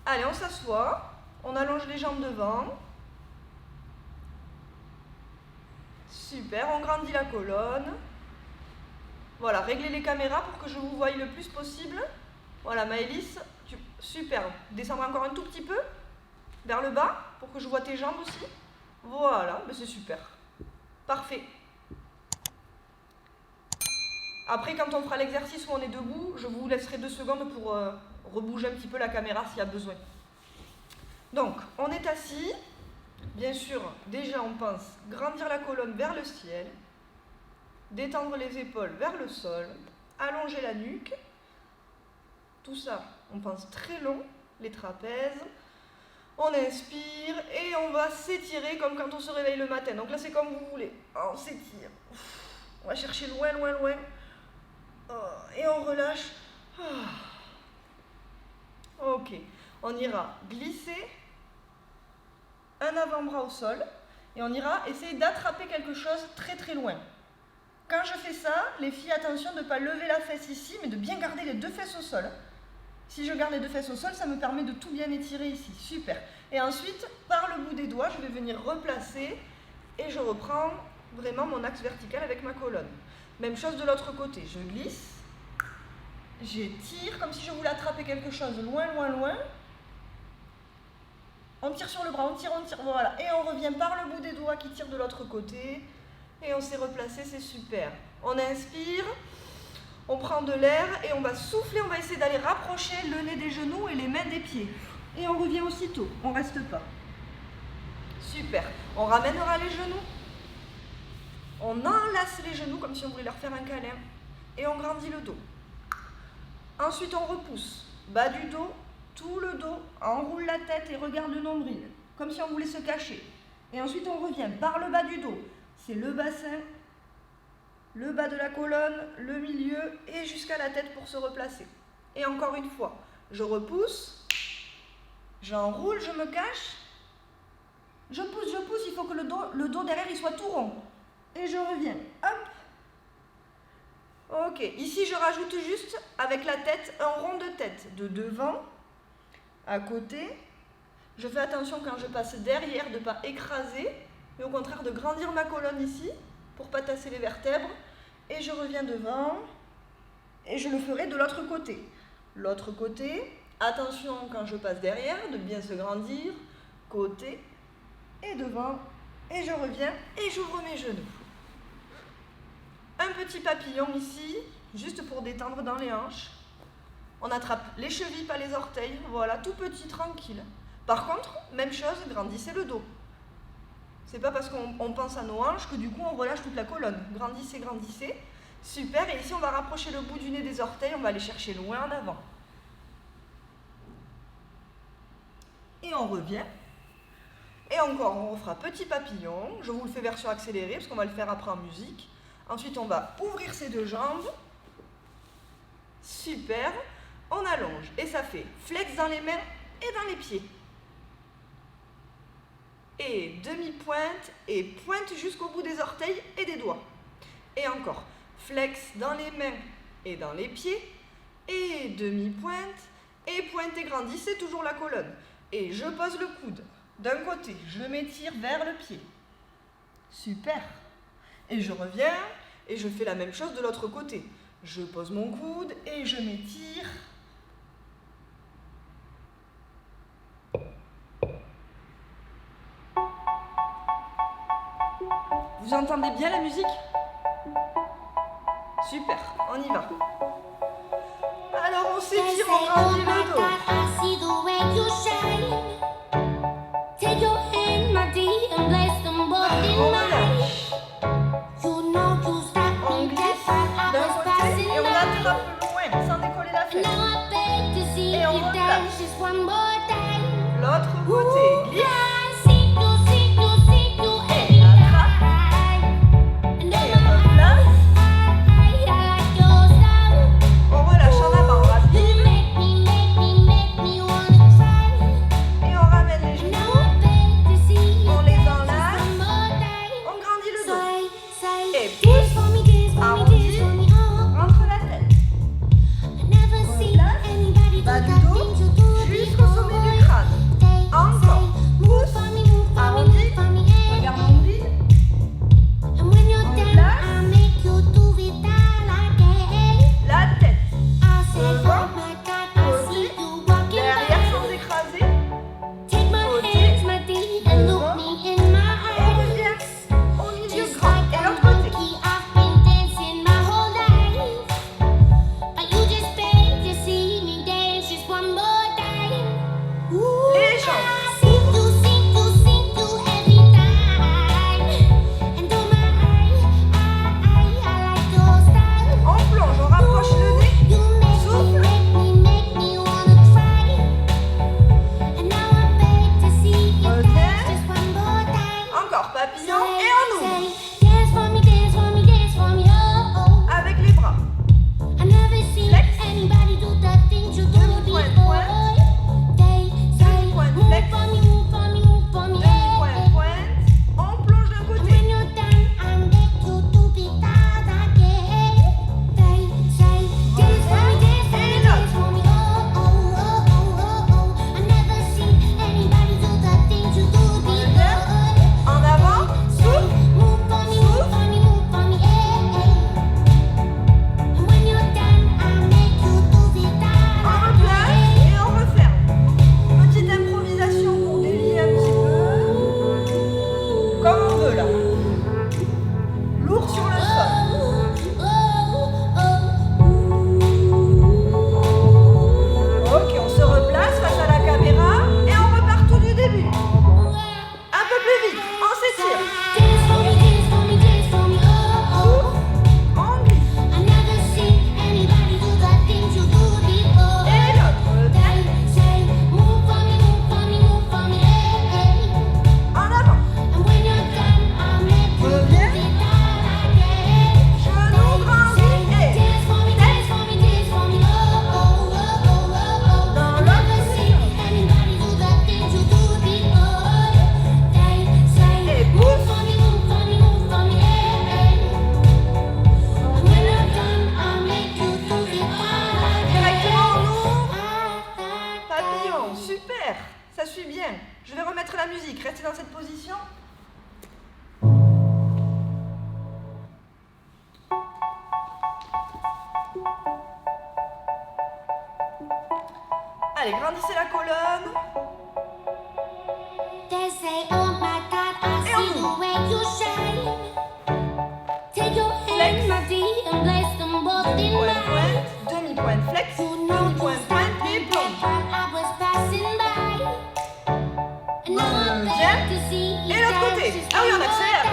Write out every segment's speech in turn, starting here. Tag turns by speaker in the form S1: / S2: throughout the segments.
S1: Allez, on s'assoit, on allonge les jambes devant. Super, on grandit la colonne. Voilà, réglez les caméras pour que je vous voie le plus possible. Voilà, Maëlys, super. Descendre encore un tout petit peu vers le bas pour que je vois tes jambes aussi. Voilà, mais c'est super. Parfait. Après, quand on fera l'exercice où on est debout, je vous laisserai 2 secondes pour rebouger un petit peu la caméra s'il y a besoin. Donc, on est assis. Bien sûr, déjà on pense grandir la colonne vers le ciel, détendre les épaules vers le sol, allonger la nuque. Tout ça, on pense très long, les trapèzes. On inspire et on va s'étirer comme quand on se réveille le matin. Donc là, c'est comme vous voulez. On s'étire. On va chercher loin, loin, loin. Et on relâche. Ok. On ira glisser un avant-bras au sol et on ira essayer d'attraper quelque chose très très loin. Quand je fais ça, les filles, attention de ne pas lever la fesse ici, mais de bien garder les 2 fesses au sol. Si je garde les 2 fesses au sol, ça me permet de tout bien étirer ici. Super. Et ensuite, par le bout des doigts, je vais venir replacer et je reprends vraiment mon axe vertical avec ma colonne. Même chose de l'autre côté. Je glisse, j'étire comme si je voulais attraper quelque chose loin, loin, loin. On tire sur le bras, on tire, voilà. Et on revient par le bout des doigts qui tire de l'autre côté. Et on s'est replacé, c'est super. On inspire, on prend de l'air et on va souffler, on va essayer d'aller rapprocher le nez des genoux et les mains des pieds. Et on revient aussitôt, on ne reste pas. Super. On ramènera les genoux. On enlace les genoux comme si on voulait leur faire un câlin. Et on grandit le dos. Ensuite, on repousse. Bas du dos, tout le dos, enroule la tête et regarde le nombril, comme si on voulait se cacher. Et ensuite, on revient par le bas du dos. C'est le bassin, le bas de la colonne, le milieu et jusqu'à la tête pour se replacer. Et encore une fois, je repousse, j'enroule, je me cache, je pousse, il faut que le dos derrière il soit tout rond. Et je reviens, hop. Ok, ici je rajoute juste avec la tête un rond de tête de devant, à côté. Je fais attention quand je passe derrière de ne pas écraser, mais au contraire de grandir ma colonne ici pour ne pas tasser les vertèbres. Et je reviens devant et je le ferai de l'autre côté. L'autre côté, attention quand je passe derrière de bien se grandir, côté et devant. Et je reviens et j'ouvre mes genoux. Un petit papillon ici, juste pour détendre dans les hanches. On attrape les chevilles, pas les orteils. Voilà, tout petit, tranquille. Par contre, même chose, grandissez le dos. C'est pas parce qu'on pense à nos hanches que du coup on relâche toute la colonne. Grandissez, grandissez. Super, et ici on va rapprocher le bout du nez des orteils, on va aller chercher loin en avant. Et on revient. Et encore, on refera petit papillon. Je vous le fais version accélérée parce qu'on va le faire après en musique. Ensuite, on va ouvrir ses 2 jambes. Super. On allonge. Et ça fait flex dans les mains et dans les pieds. Et demi-pointe et pointe jusqu'au bout des orteils et des doigts. Et encore. Flex dans les mains et dans les pieds. Et demi-pointe. Et pointe et grandissez toujours la colonne. Et je pose le coude. D'un côté, je m'étire vers le pied. Super. Et je reviens et je fais la même chose de l'autre côté. Je pose mon coude et je m'étire. Vous entendez bien la musique? Super, on y va. Alors on s'étire, on grandit le dos. On relâche. On glisse d'un côté et on attrape loin sans décoller la fesse. Et on relâche. L'autre côté, glisse. Bas du dos jusqu'au sommet du Allez, grandissez la colonne. Demi-pointe, flex, demi-pointe, pointe, et plonge. Deuxième. Et l'autre côté. Ah oui, on accélère.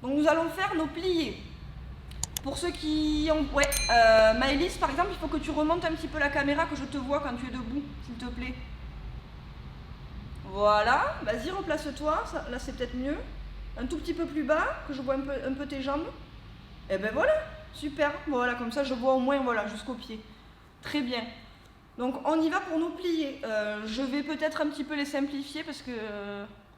S1: Nous allons faire nos pliés. Pour ceux qui ont... Ouais, Maëlys, par exemple, il faut que tu remontes un petit peu la caméra, que je te vois quand tu es debout, s'il te plaît. Voilà, vas-y, replace-toi, là c'est peut-être mieux. Un tout petit peu plus bas, que je vois un peu tes jambes. Et ben voilà, super. Voilà, comme ça je vois au moins voilà, jusqu'au pied. Très bien. Donc on y va pour nos pliés. Je vais peut-être un petit peu les simplifier parce que...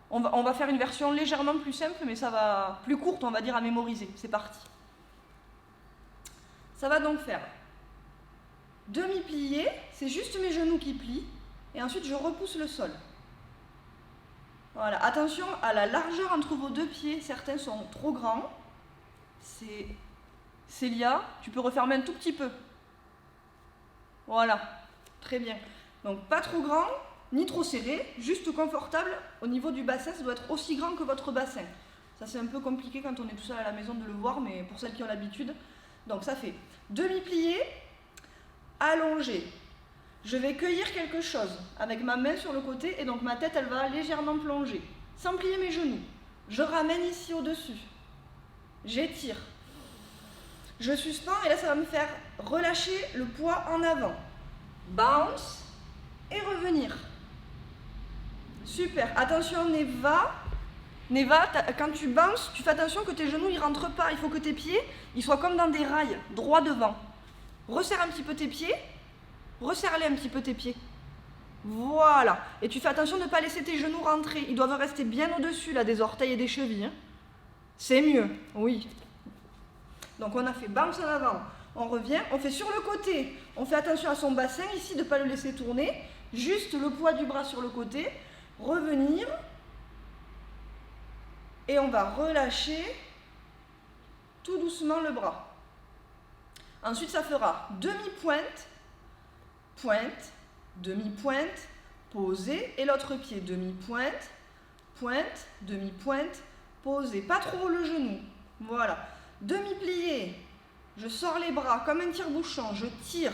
S1: On va faire une version légèrement plus simple, mais ça va plus courte, on va dire, à mémoriser. C'est parti. Ça va donc faire demi-plié, c'est juste mes genoux qui plient, et ensuite je repousse le sol. Voilà, attention à la largeur entre vos deux pieds, certains sont trop grands. C'est Célia, tu peux refermer un tout petit peu. Voilà, très bien. Donc pas trop grand, ni trop serré, juste confortable. Au niveau du bassin, ça doit être aussi grand que votre bassin. Ça c'est un peu compliqué quand on est tout seul à la maison de le voir, mais pour celles qui ont l'habitude. Donc ça fait demi-plié, allongé. Je vais cueillir quelque chose avec ma main sur le côté et donc ma tête elle va légèrement plonger, sans plier mes genoux. Je ramène ici au-dessus. J'étire. Je suspends et là ça va me faire relâcher le poids en avant. Bounce et revenir. Super. Attention Neva. Neva, quand tu bounces, tu fais attention que tes genoux ne rentrent pas. Il faut que tes pieds ils soient comme dans des rails, droit devant. Resserre un petit peu tes pieds. Resserre-les un petit peu tes pieds. Voilà. Et tu fais attention de ne pas laisser tes genoux rentrer. Ils doivent rester bien au-dessus là, des orteils et des chevilles. Hein. C'est mieux, oui. Donc on a fait bounce en avant. On revient, on fait sur le côté. On fait attention à son bassin ici, de ne pas le laisser tourner. Juste le poids du bras sur le côté. Revenir. Et on va relâcher tout doucement le bras. Ensuite, ça fera demi-pointe, pointe, demi-pointe, posée, et l'autre pied, demi-pointe, pointe, demi-pointe, posée. Pas trop le genou. Voilà. Demi-plié. Je sors les bras comme un tire-bouchon. Je tire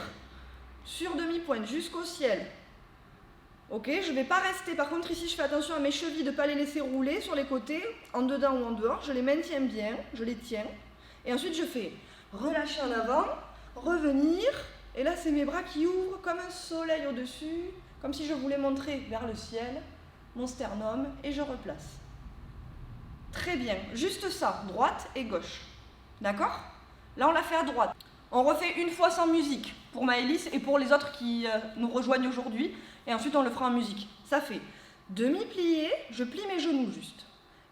S1: sur demi-pointe jusqu'au ciel. Ok, je ne vais pas rester. Par contre, ici, je fais attention à mes chevilles de ne pas les laisser rouler sur les côtés, en dedans ou en dehors. Je les maintiens bien, je les tiens. Et ensuite, je fais relâcher en avant, revenir. Et là, c'est mes bras qui ouvrent comme un soleil au-dessus, comme si je voulais montrer vers le ciel mon sternum, et je replace. Très bien, juste ça, droite et gauche. D'accord? Là, on l'a fait à droite. On refait une fois sans musique pour Maëlys et pour les autres qui nous rejoignent aujourd'hui. Et ensuite, on le fera en musique. Ça fait demi-plié, je plie mes genoux juste.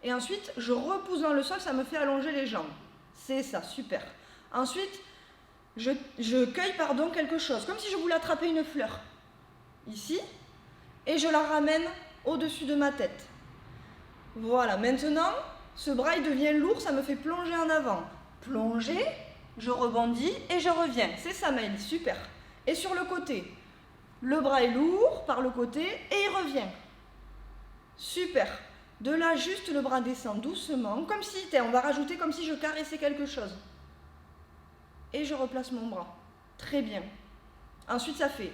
S1: Et ensuite, je repousse dans le sol, ça me fait allonger les jambes. C'est ça, super. Ensuite, je cueille quelque chose, comme si je voulais attraper une fleur. Ici. Et je la ramène au-dessus de ma tête. Voilà, maintenant, ce bras il devient lourd, ça me fait plonger en avant. Plonger, je rebondis et je reviens. C'est ça, Maëlys, super. Et sur le côté, le bras est lourd par le côté et il revient. Super. De là, juste le bras descend doucement, comme si, on va rajouter comme si je caressais quelque chose. Et je replace mon bras. Très bien. Ensuite, ça fait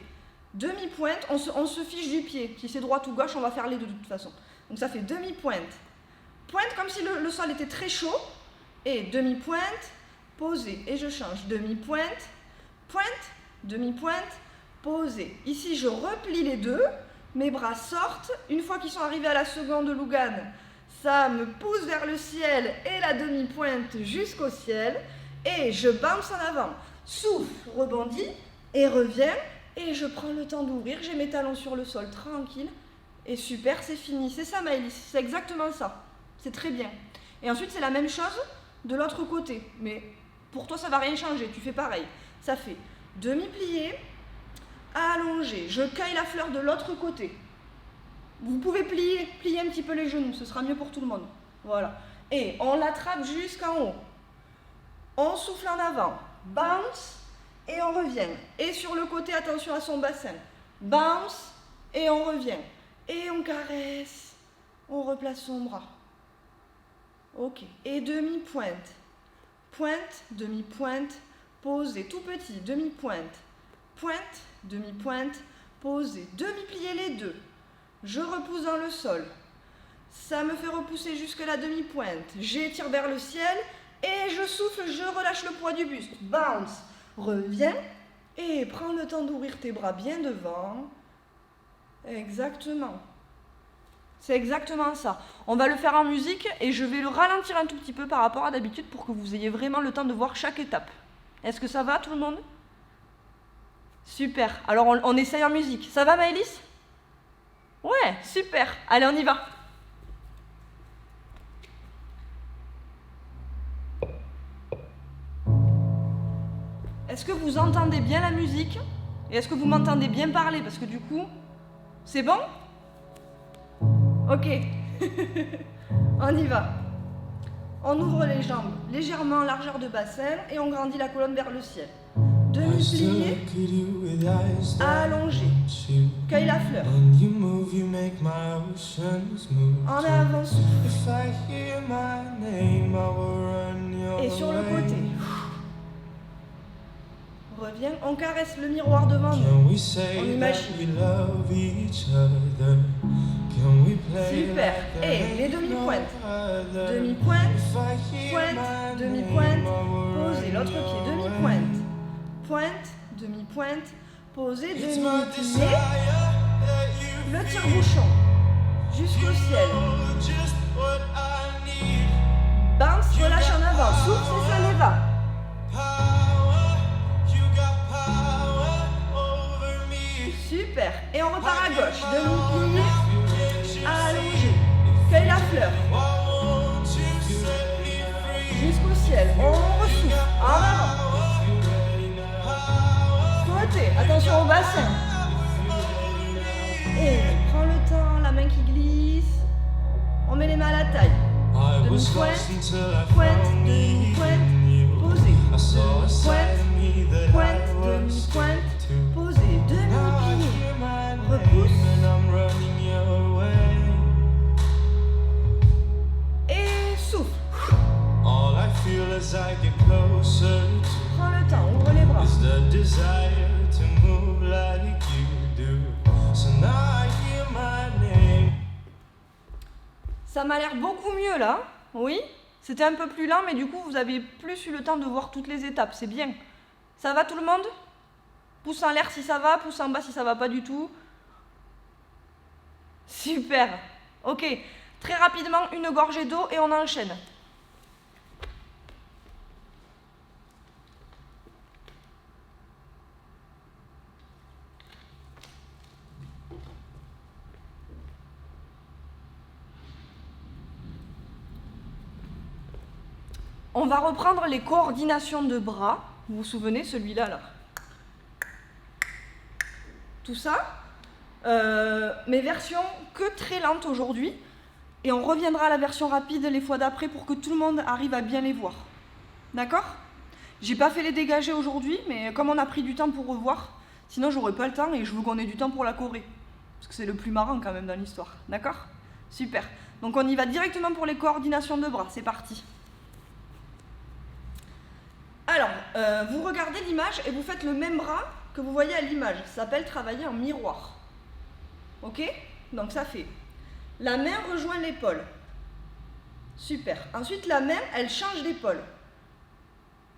S1: demi-pointe, on se fiche du pied. Si c'est droite ou gauche, on va faire les deux de toute façon. Donc ça fait demi-pointe. Pointe comme si le sol était très chaud. Et demi-pointe, posée. Et je change. Demi-pointe, pointe, demi-pointe, posée. Ici, je replie les deux. Mes bras sortent. Une fois qu'ils sont arrivés à la seconde Lugane, ça me pousse vers le ciel et la demi-pointe jusqu'au ciel. Et je bounce en avant. Souffle, rebondis et reviens. Et je prends le temps d'ouvrir. J'ai mes talons sur le sol, tranquille. Et super, c'est fini. C'est ça, Maëlys. C'est exactement ça. C'est très bien. Et ensuite, c'est la même chose de l'autre côté. Mais pour toi, ça ne va rien changer. Tu fais pareil. Ça fait demi-plié, allongé. Je cueille la fleur de l'autre côté. Vous pouvez plier un petit peu les genoux. Ce sera mieux pour tout le monde. Voilà. Et on l'attrape jusqu'en haut. On souffle en avant. Bounce et on revient. Et sur le côté, attention à son bassin. Bounce et on revient. Et on caresse. On replace son bras. Ok. Et demi-pointe. Pointe, demi-pointe, posée. Tout petit, demi-pointe. Pointe, demi-pointe, posée. Demi-plier les deux. Je repousse dans le sol. Ça me fait repousser jusque la demi-pointe. J'étire vers le ciel et je souffle, je relâche le poids du buste. Bounce. Reviens et prends le temps d'ouvrir tes bras bien devant. Exactement. C'est exactement ça. On va le faire en musique et je vais le ralentir un tout petit peu par rapport à d'habitude pour que vous ayez vraiment le temps de voir chaque étape. Est-ce que ça va tout le monde? Super. Alors on essaye en musique. Ça va Maëlys? Ouais, super. Allez, on y va. Est-ce que vous entendez bien la musique? Et est-ce que vous m'entendez bien parler? Parce que du coup, c'est bon? Ok. On y va. On ouvre les jambes légèrement en largeur de bassin et on grandit la colonne vers le ciel. demi-plié, allongé, cueille la fleur, en avant, souffle, et sur le côté, reviens, on caresse le miroir devant nous, on imagine, super, et les demi-pointes, demi-pointe, pointe, demi-pointe, posez l'autre pied, demi-pointe, pointe, demi-pointe, posez, demi-plié, le tire-bouchon, jusqu'au ciel, bounce, relâche en avant, souffle, c'est ça, les va. Super, et on repart à gauche, demi-plié, allongé, cueille la fleur, jusqu'au ciel, on ressouffle, en avant, côté, attention au bassin, et prends le temps, la main qui glisse, on met les mains à la taille, demi-pointe, pointe, demi-pointe, posez, pointe, pointe, demi-pointe, posez, demi-plié, repousse, et souffle. Prends le temps, ouvre les bras. Ça m'a l'air beaucoup mieux là, oui. C'était un peu plus lent, mais du coup, vous avez plus eu le temps de voir toutes les étapes, c'est bien. Ça va tout le monde? Pouce en l'air si ça va, pouce en bas si ça va pas du tout. Super. Ok, très rapidement, une gorgée d'eau et on enchaîne. On va reprendre les coordinations de bras. Vous vous souvenez, celui-là, là. Tout ça. Mes versions que très lentes aujourd'hui. Et on reviendra à la version rapide les fois d'après pour que tout le monde arrive à bien les voir. D'accord? J'ai pas fait les dégagés aujourd'hui, mais comme on a pris du temps pour revoir, sinon j'aurais pas le temps et je veux qu'on ait du temps pour la Corée. Parce que c'est le plus marrant quand même dans l'histoire. D'accord? Super. Donc on y va directement pour les coordinations de bras. C'est parti. Alors, vous regardez l'image et vous faites le même bras que vous voyez à l'image. Ça s'appelle travailler en miroir. Ok? Donc ça fait. La main rejoint l'épaule. Super. Ensuite, la main, elle change d'épaule.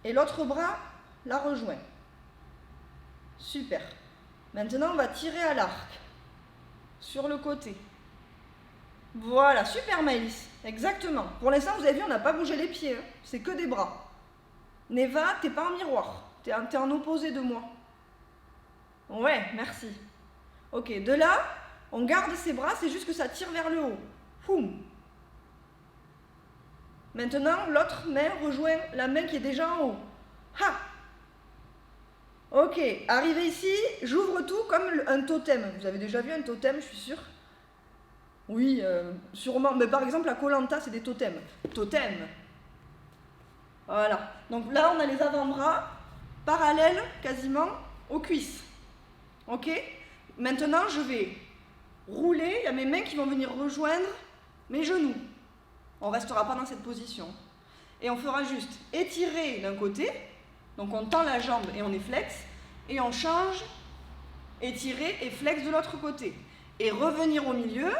S1: Et l'autre bras la rejoint. Super. Maintenant, on va tirer à l'arc. Sur le côté. Voilà, super Maëlys. Exactement. Pour l'instant, vous avez vu, on n'a pas bougé les pieds. Hein. C'est que des bras. Neva, t'es pas en miroir, t'es en opposé de moi. Ouais, merci. Ok, de là, on garde ses bras, c'est juste que ça tire vers le haut. Poum. Maintenant, l'autre main rejoint la main qui est déjà en haut. Ha. Ok, arrivé ici, j'ouvre tout comme un totem. Vous avez déjà vu un totem, je suis sûre? Oui, sûrement. Mais par exemple, à Koh Lanta, c'est des totems. Totem. Voilà. Donc là, on a les avant-bras parallèles quasiment aux cuisses. Ok? Maintenant, je vais rouler. Il y a mes mains qui vont venir rejoindre mes genoux. On ne restera pas dans cette position. Et on fera juste étirer d'un côté. Donc on tend la jambe et on est flex. Et on change, étirer et flex de l'autre côté. Et revenir au milieu.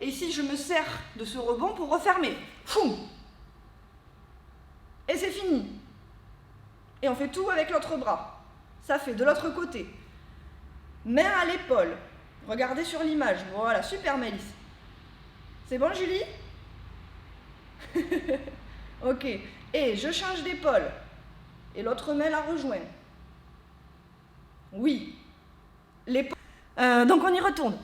S1: Et ici, je me sers de ce rebond pour refermer. Foum! Et c'est fini. Et on fait tout avec l'autre bras. Ça fait de l'autre côté. Main à l'épaule. Regardez sur l'image. Voilà, super Maëlys. C'est bon Julie? Ok. Et je change d'épaule. Et l'autre main la rejoint. Oui. L'épaule. Donc on y retourne.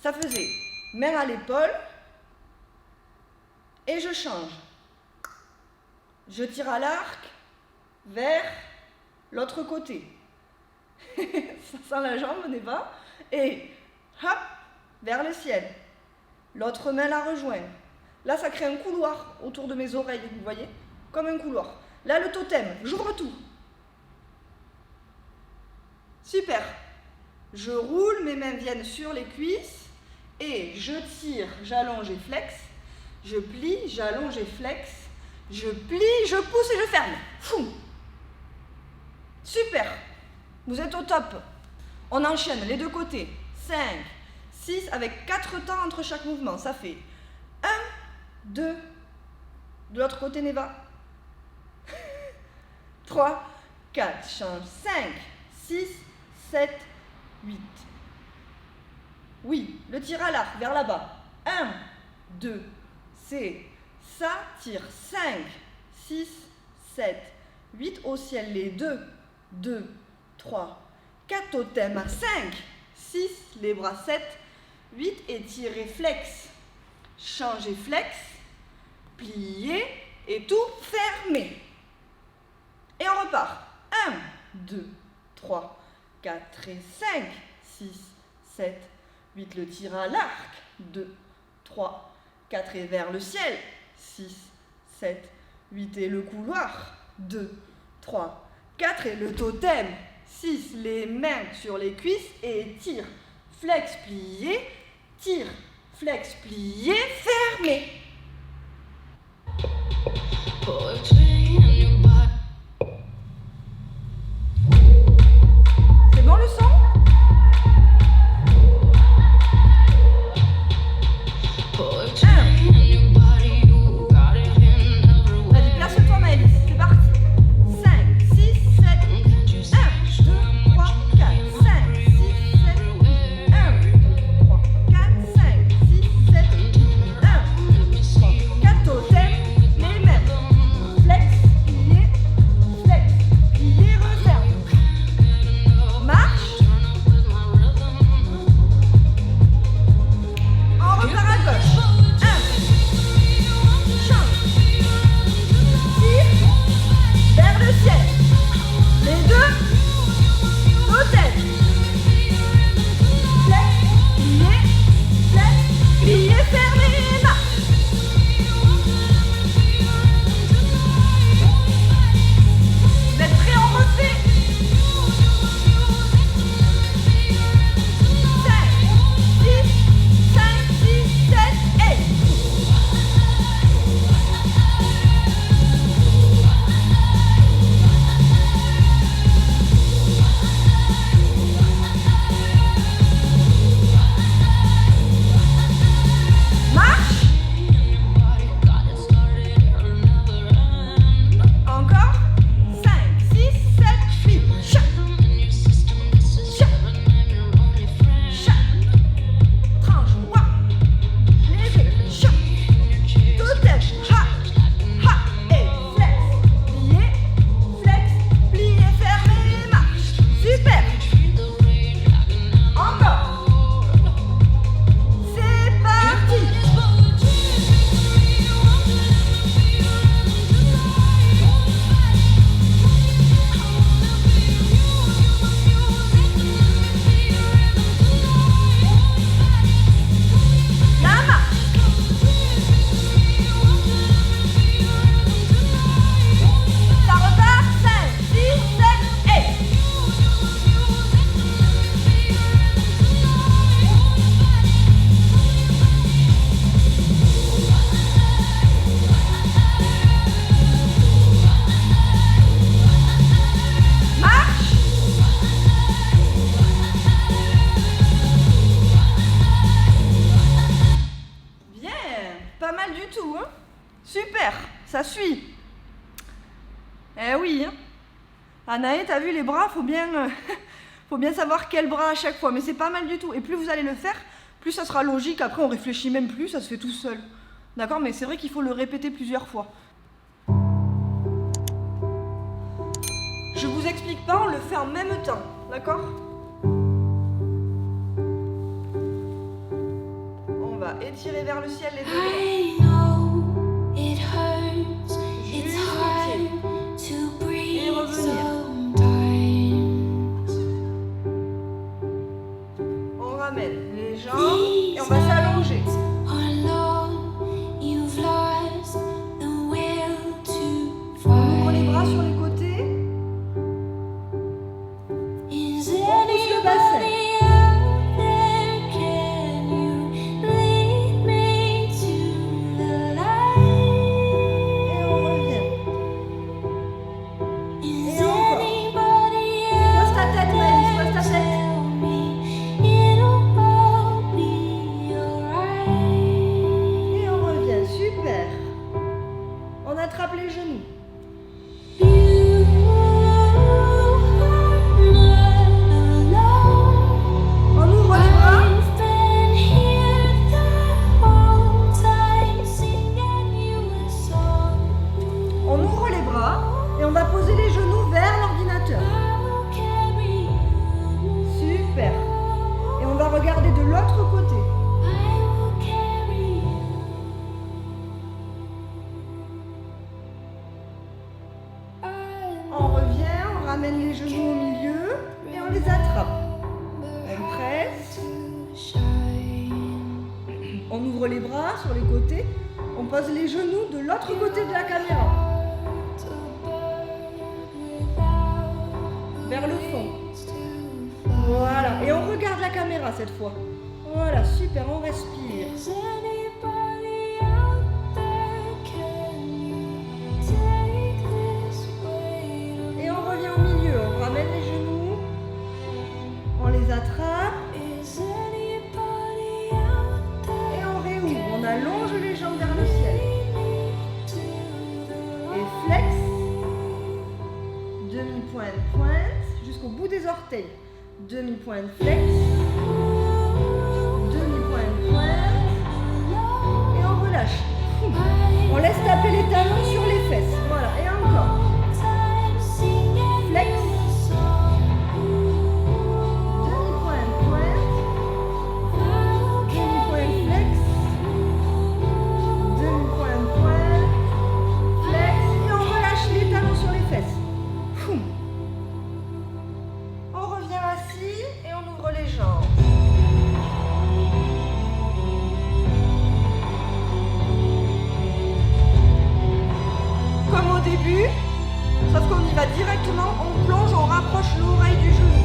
S1: Ça faisait main à l'épaule. Et je change. Je tire à l'arc vers l'autre côté. Ça sent la jambe, n'est-ce pas? Et hop, vers le ciel. L'autre main la rejoint. Là, ça crée un couloir autour de mes oreilles, vous voyez? Comme un couloir. Là, le totem, j'ouvre tout. Super. Je roule, mes mains viennent sur les cuisses et je tire, j'allonge et flex. Je plie, j'allonge et flex. Je plie, je pousse et je ferme. Fou. Super. Vous êtes au top. On enchaîne les deux côtés. 5, 6 avec 4 temps entre chaque mouvement. Ça fait 1, 2. De l'autre côté, Neva. 3, 4. Change. 5, 6, 7, 8. Oui, le tir à l'arc vers là-bas. 1, 2. C'est ça. Tire. 5, 6, 7, 8. Au ciel, les 2, 2, 3, 4. Totem à 5, 6. Les bras 7, 8. Et tirez flex. Changez flex. Plier et tout fermer. Et on repart. 1, 2, 3, 4 et 5, 6, 7, 8. Le tir à l'arc. 2, 3, 4 et vers le ciel. 6, 7, 8 et le couloir. 2, 3, 4 et le totem. 6, les mains sur les cuisses et tire, flex, plier, tire, flex, plier, fermer. C'est bon le son? Vas-y, place-toi Maëlys, c'est parti. 5, 6, 7, 1, 2, 3, 4, 5, 6, 7, 8, 1, 2, 3, 4, 5, 6, 7, 8, 1, 2, 3, 4, totem, les mêmes. Flex, plier, referme. Marche. On repart à gauche. 1, change, tire, vers le ciel. Les deux, totem. Flex, plier, fermer, marche. Vous êtes prêts, on refait. 5, 6, 7 et... Marche. Encore. 5, 6, 7, 8. Chat. Chat. Chat. Tranche. Ouah. Léger. Chat. Totem. Ha. Ha. Et flex, plier, fermer, marche. Super. Encore. C'est parti. La marche. Ça repart. 5, 6, 7 et... Marche. Bien, pas mal du tout, hein? Super, ça suit. Eh oui, hein? Anaë, t'as vu les bras, faut bien savoir quel bras à chaque fois, mais c'est pas mal du tout. Et plus vous allez le faire, plus ça sera logique. Après, on réfléchit même plus, ça se fait tout seul. D'accord? Mais c'est vrai qu'il faut le répéter plusieurs fois. Je vous explique pas, on le fait en même temps, d'accord? On va étirer vers le ciel les deux bras.
S2: I know it hurts. It's
S1: Juste
S2: hard
S1: le pied.
S2: to
S1: Et
S2: breathe
S1: revenir.
S2: sometimes.
S1: On ramène les jambes et on va s'allonger.
S2: Are low, you've lost the will to
S1: On ouvre les bras
S2: fight.
S1: sur les côtés.
S2: Is it
S1: ramène les genoux au milieu et on les attrape. On presse. On ouvre les bras sur les côtés. On pose les genoux de l'autre côté de la caméra. Vers le fond. Voilà. Et on regarde la caméra cette fois. Voilà, super, on respire. Et on revient au milieu. On ramène les genoux. On les attrape. Et on réouvre. On allonge les jambes vers le ciel. Et flex. Demi-pointe, pointe, jusqu'au bout des orteils. Demi-pointe, flex. Demi-pointe, pointe. Et on relâche. On laisse taper les talons sur les fesses. Voilà, et encore. Flex. Demi-pointe, pointe. Demi-pointe, flex. Demi-pointe, pointe. Flex. Et on relâche les talons sur les fesses. On revient assis et on ouvre les jambes. Comme au début, sauf qu'on y va directement, on plonge, on rapproche l'oreille du genou.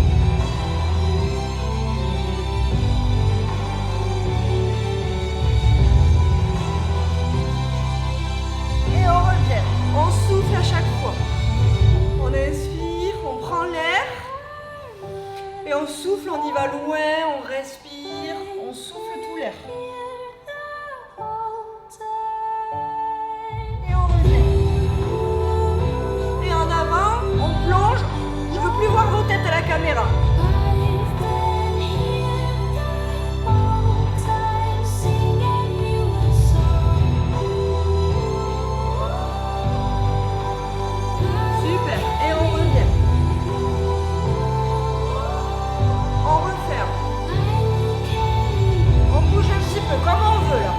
S1: Et on revient, on souffle à chaque fois. On inspire, on prend l'air. Et on souffle, on y va loin, on respire, on souffle tout l'air. Et on revient. Et en avant, on plonge. Je ne veux plus voir vos têtes à la caméra. Super. Et on revient. On referme. On bouge un petit peu comme on veut là.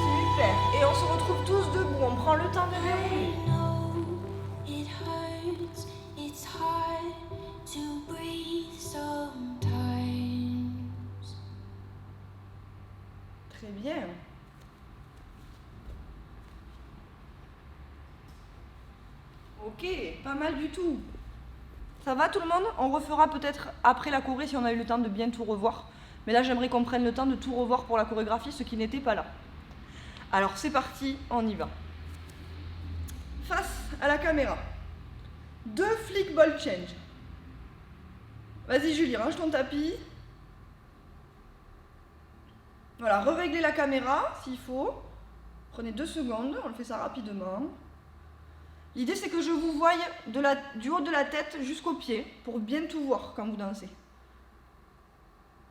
S1: Super. Et on se retrouve tous debout. On prend le temps de revenir.
S2: It hurts, it's hard to breathe sometimes.
S1: Très bien. Ok, pas mal du tout. Ça va tout le monde? On refera peut-être après la choré si on a eu le temps de bien tout revoir. Mais là, j'aimerais qu'on prenne le temps de tout revoir pour la chorégraphie, ceux qui n'étaient pas là. Alors, c'est parti, on y va. Face à la caméra. 2 flick ball change. Vas-y Julie, range ton tapis. Voilà, reréglez la caméra s'il faut. Prenez 2 secondes, on le fait ça rapidement. L'idée c'est que je vous voie du haut de la tête jusqu'aux pieds pour bien tout voir quand vous dansez.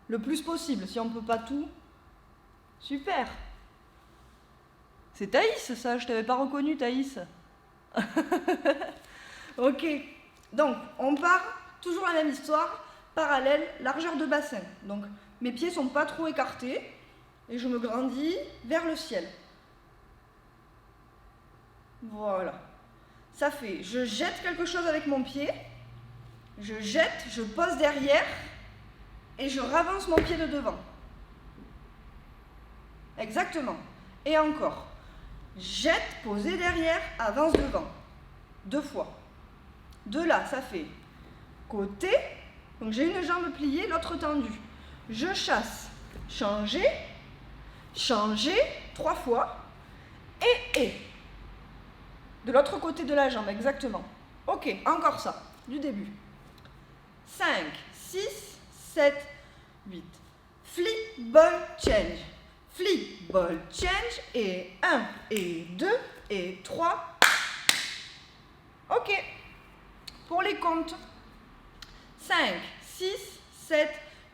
S1: Le plus possible, si on ne peut pas tout. Super. C'est Thaïs ça, je t'avais pas reconnu Thaïs. Ok, donc on part, toujours la même histoire, parallèle, largeur de bassin. Donc mes pieds sont pas trop écartés et je me grandis vers le ciel. Voilà. Ça fait, je jette quelque chose avec mon pied, je jette, je pose derrière et je ravance mon pied de devant. Exactement. Et encore. Jette, posez derrière, avance devant. 2 fois. De là, ça fait côté. Donc j'ai une jambe pliée, l'autre tendue. Je chasse. Changer. Changer. 3 fois. Et. De l'autre côté de la jambe, exactement. Ok, encore ça. Du début. 5, 6, 7, 8. Flip, ball, change. Flip, ball, change. Et 1, et 2, et 3. Ok. Pour les comptes. 5, 6, 7,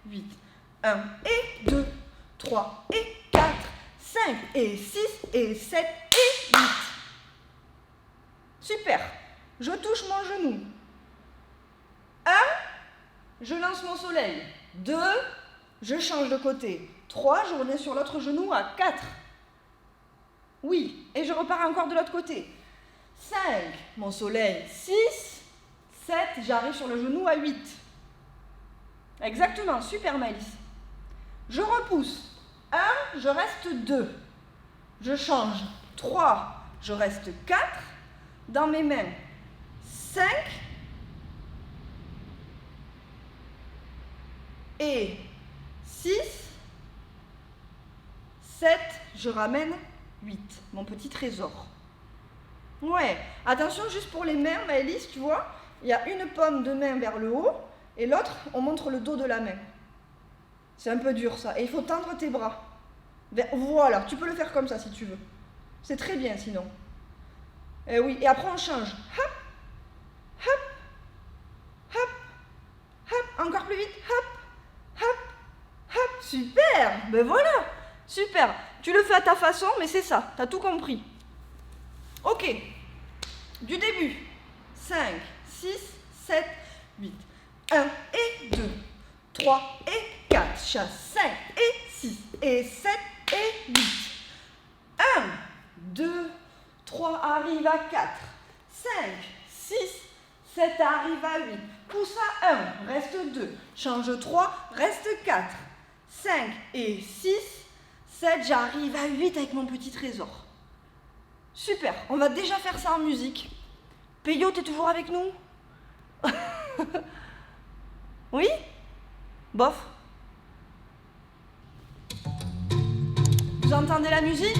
S1: 8. 1 et 2, 3 et 4, 5 et 6 et 7 et 8. Super. Je touche mon genou. 1, je lance mon soleil. 2, je change de côté. 3, je reviens sur l'autre genou à 4. Oui, et je repars encore de l'autre côté. 5, mon soleil. 6, 7, j'arrive sur le genou à 8. Exactement, super Maëlys. Je repousse. 1, je reste 2. Je change. 3, je reste 4. Dans mes mains, 5. Et 6, 7, je ramène 8, mon petit trésor. Ouais, attention juste pour les mains, Maëlys, tu vois, il y a une paume de main vers le haut et l'autre, on montre le dos de la main. C'est un peu dur ça, et il faut tendre tes bras. Voilà, tu peux le faire comme ça si tu veux. C'est très bien sinon. Et oui, et après on change. Hop, hop, hop, hop, encore plus vite, hop. Hop, hop, super, ben voilà, super. Tu le fais à ta façon, mais c'est ça, t'as tout compris. Ok, du début. 5, 6, 7, 8. 1 et 2, 3 et 4. Chasse 5 et 6 et 7 et 8. 1, 2, 3 arrive à 4. 5, 6, 7 arrive à 8. Pousse à 1, reste 2. Change 3, reste 4. 5 et 6, 7, j'arrive à 8 avec mon petit trésor. Super, on va déjà faire ça en musique. Peyo, t'es toujours avec nous? Oui? Bof. Vous entendez la musique?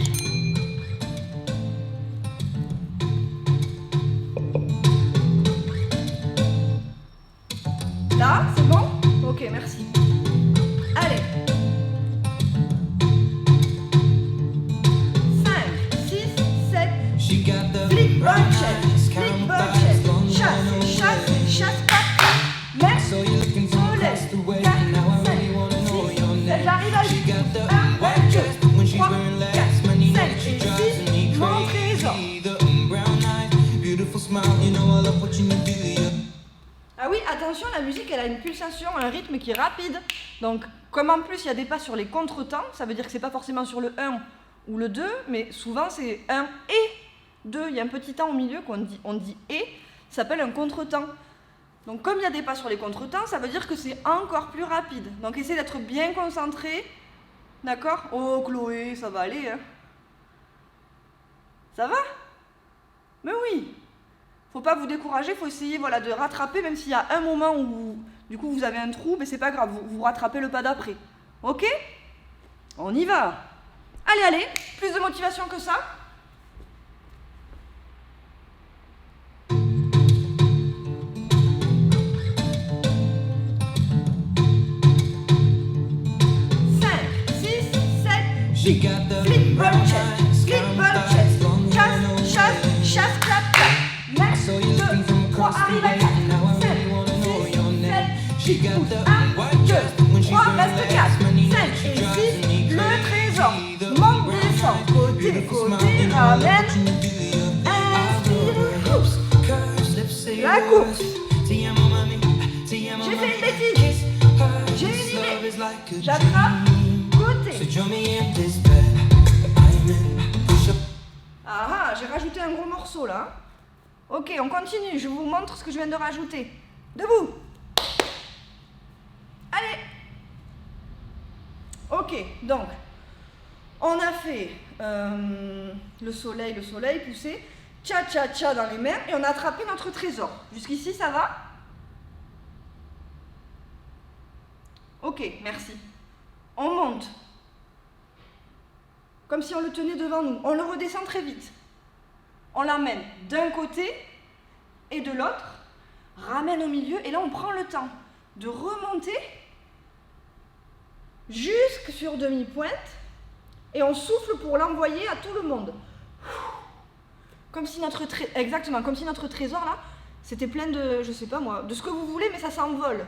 S1: Là, c'est bon? Ok, merci. Allez. 5, 6, 7. Flick, bunches, flick, bunches. Chasse, chasse, chasse, pas. Mets, soleil, 4, 5, 6, 7. J'arrive à 8. 1, 2, 3, 4, 5 et 6. Mon trésor. Ah oui, attention, la musique, elle a une pulsation, un rythme qui est rapide. Donc, comme en plus, il y a des pas sur les contretemps, ça veut dire que c'est pas forcément sur le 1 ou le 2, mais souvent, c'est 1 et 2. Il y a un petit temps au milieu on dit et, ça s'appelle un contretemps. Donc, comme il y a des pas sur les contretemps, ça veut dire que c'est encore plus rapide. Donc, essayez d'être bien concentré. D'accord? Oh, Chloé, ça va aller, hein? Ça va? Mais oui! Faut pas vous décourager, faut essayer voilà, de rattraper, même s'il y a un moment où du coup vous avez un trou, mais c'est pas grave, vous rattrapez le pas d'après. Ok? On y va. Allez, allez, plus de motivation que ça. Flick, bunches, chasse, chasse, chasse, clap, clap. Mets, 2, 3, arrive à 4, 5, 6, 7, 8, 1, 2, 3, reste 4, 5 et 6, le trésor. Monte, descend, côté, côté, ramène, inspire, oups. La course. J'ai fait une bêtise. J'ai une idée. J'attrape, côté. Ah, j'ai rajouté un gros morceau là. Ok, on continue, je vous montre ce que je viens de rajouter. Debout. Allez. Ok, donc, on a fait le soleil poussé, tcha-tcha-tcha dans les mains, et on a attrapé notre trésor. Jusqu'ici, ça va? Ok, merci. On monte. Comme si on le tenait devant nous. On le redescend très vite. On l'emmène d'un côté et de l'autre, ramène au milieu, et là on prend le temps de remonter jusque sur demi-pointe, et on souffle pour l'envoyer à tout le monde. Comme si exactement, comme si notre trésor là, c'était plein de, je sais pas moi, de ce que vous voulez, mais ça s'envole.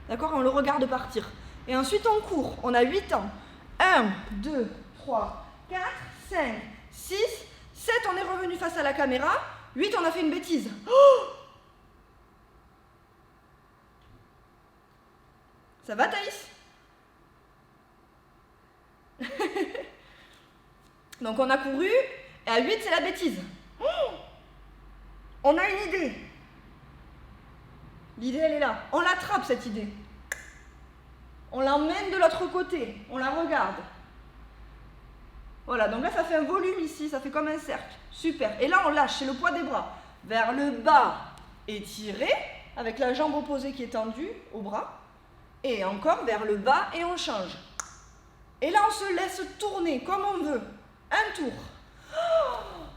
S1: D'accord? On le regarde partir. Et ensuite on court, on a 8 ans. 1, 2, 3, 4, 5, 6, 7, on est revenu face à la caméra. 8, on a fait une bêtise. Oh! Ça va, Thaïs? Donc on a couru, et à 8, c'est la bêtise. Oh, on a une idée. L'idée, elle est là. On l'attrape, cette idée. On l'emmène de l'autre côté. On la regarde. Voilà, donc là, ça fait un volume ici. Ça fait comme un cercle. Super. Et là, on lâche. C'est le poids des bras. Vers le bas, étiré, avec la jambe opposée qui est tendue au bras. Et encore vers le bas, et on change. Et là, on se laisse tourner comme on veut. Un tour.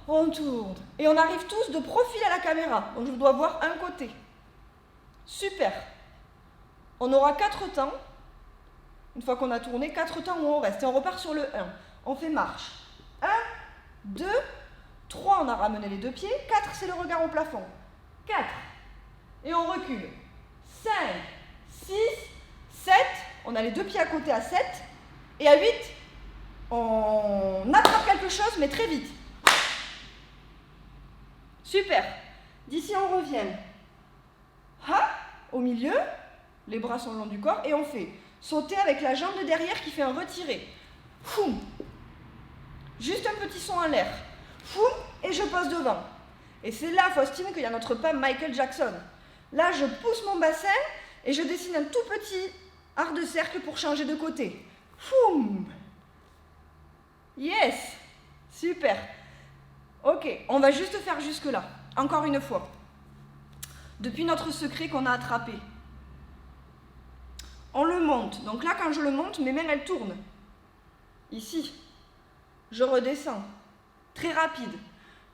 S1: On tourne. Et on arrive tous de profil à la caméra. Donc, je dois voir un côté. Super. On aura 4 temps. Une fois qu'on a tourné, 4 temps où on reste. Et on repart sur le 1. On fait marche. 1, 2, 3, on a ramené les 2 pieds. 4, c'est le regard au plafond. 4. Et on recule. 5, 6, 7. On a les 2 pieds à côté à 7. Et à 8, on attrape quelque chose, mais très vite. Super. D'ici, on revient. Au milieu, les bras sont le long du corps, et on fait sauter avec la jambe de derrière qui fait un retiré. Foum. Juste un petit son en l'air. Foum, et je pose devant. Et c'est là, Faustine, qu'il y a notre pas Michael Jackson. Là, je pousse mon bassin, et je dessine un tout petit arc de cercle pour changer de côté. Foum. Yes. Super. Ok, on va juste faire jusque-là. Encore une fois. Depuis notre secret qu'on a attrapé. On le monte. Donc là, quand je le monte, mes mains, elles tournent. Ici. Je redescends. Très rapide.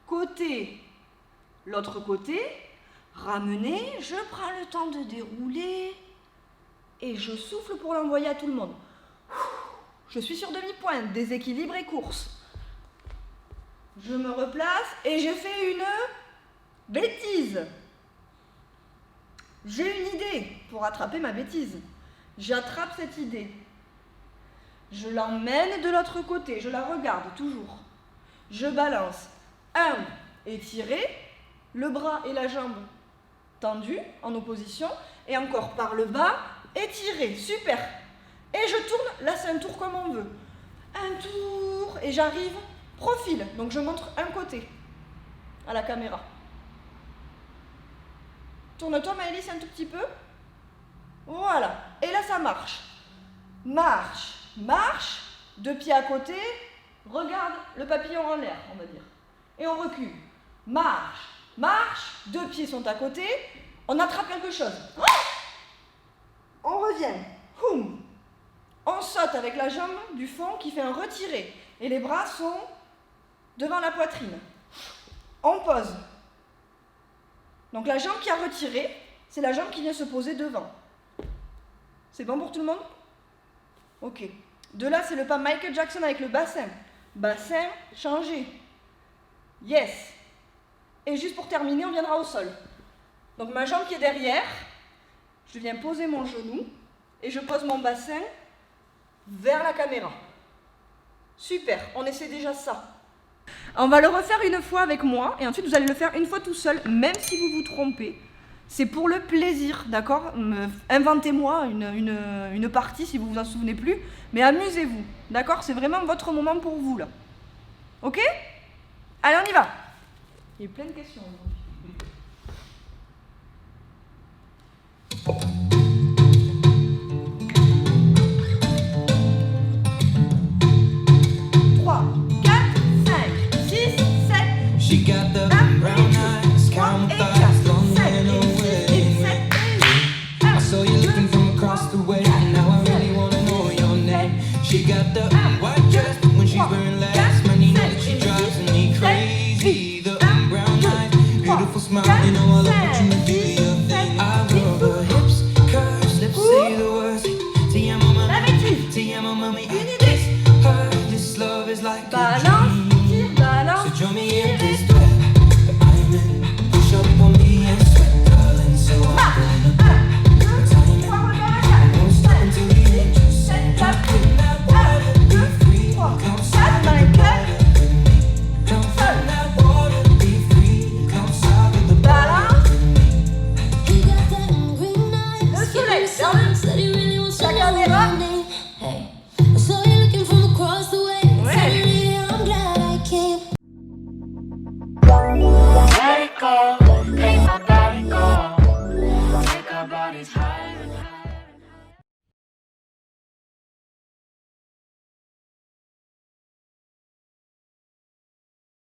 S1: Côté. L'autre côté. Ramener. Je prends le temps de dérouler. Et je souffle pour l'envoyer à tout le monde. Je suis sur demi-pointe. Déséquilibre et course. Je me replace et je fais une bêtise. J'ai une idée pour attraper ma bêtise. J'attrape cette idée. Je l'emmène de l'autre côté. Je la regarde toujours. Je balance. 1, étiré. Le bras et la jambe tendus en opposition. Et encore par le bas, étiré. Super. Et je tourne. Là, c'est un tour comme on veut. Un tour. Et j'arrive profil. Donc, je montre un côté à la caméra. Tourne-toi, Maëlys, un tout petit peu. Voilà. Et là, ça marche. Marche, marche. 2 pieds à côté. Regarde le papillon en l'air, on va dire. Et on recule. Marche, marche. 2 pieds sont à côté. On attrape quelque chose. On revient. Houm. On saute avec la jambe du fond qui fait un retiré. Et les bras sont devant la poitrine. On pose. Donc la jambe qui a retiré, c'est la jambe qui vient se poser devant. C'est bon pour tout le monde? Ok. De là, c'est le pas Michael Jackson avec le bassin. Bassin, changé. Yes. Et juste pour terminer, on viendra au sol. Donc ma jambe qui est derrière, je viens poser mon genou et je pose mon bassin vers la caméra. Super, on essaie déjà ça. On va le refaire une fois avec moi et ensuite vous allez le faire une fois tout seul, même si vous vous trompez. C'est pour le plaisir, d'accord? Inventez-moi une partie si vous vous en souvenez plus, mais amusez-vous, d'accord? C'est vraiment votre moment pour vous là. Ok? Allez, on y va. Il y a plein de questions aujourd'hui. 3, 4, 5, 6, 7.
S3: She got the brown eyes, caramel thighs, long and away. I saw you looking from across the way, and now I really wanna know your name. She got the white dress, but when she's wearing less, man, you know that she drives me crazy. The brown eyes, beautiful smile, you know I love what you do.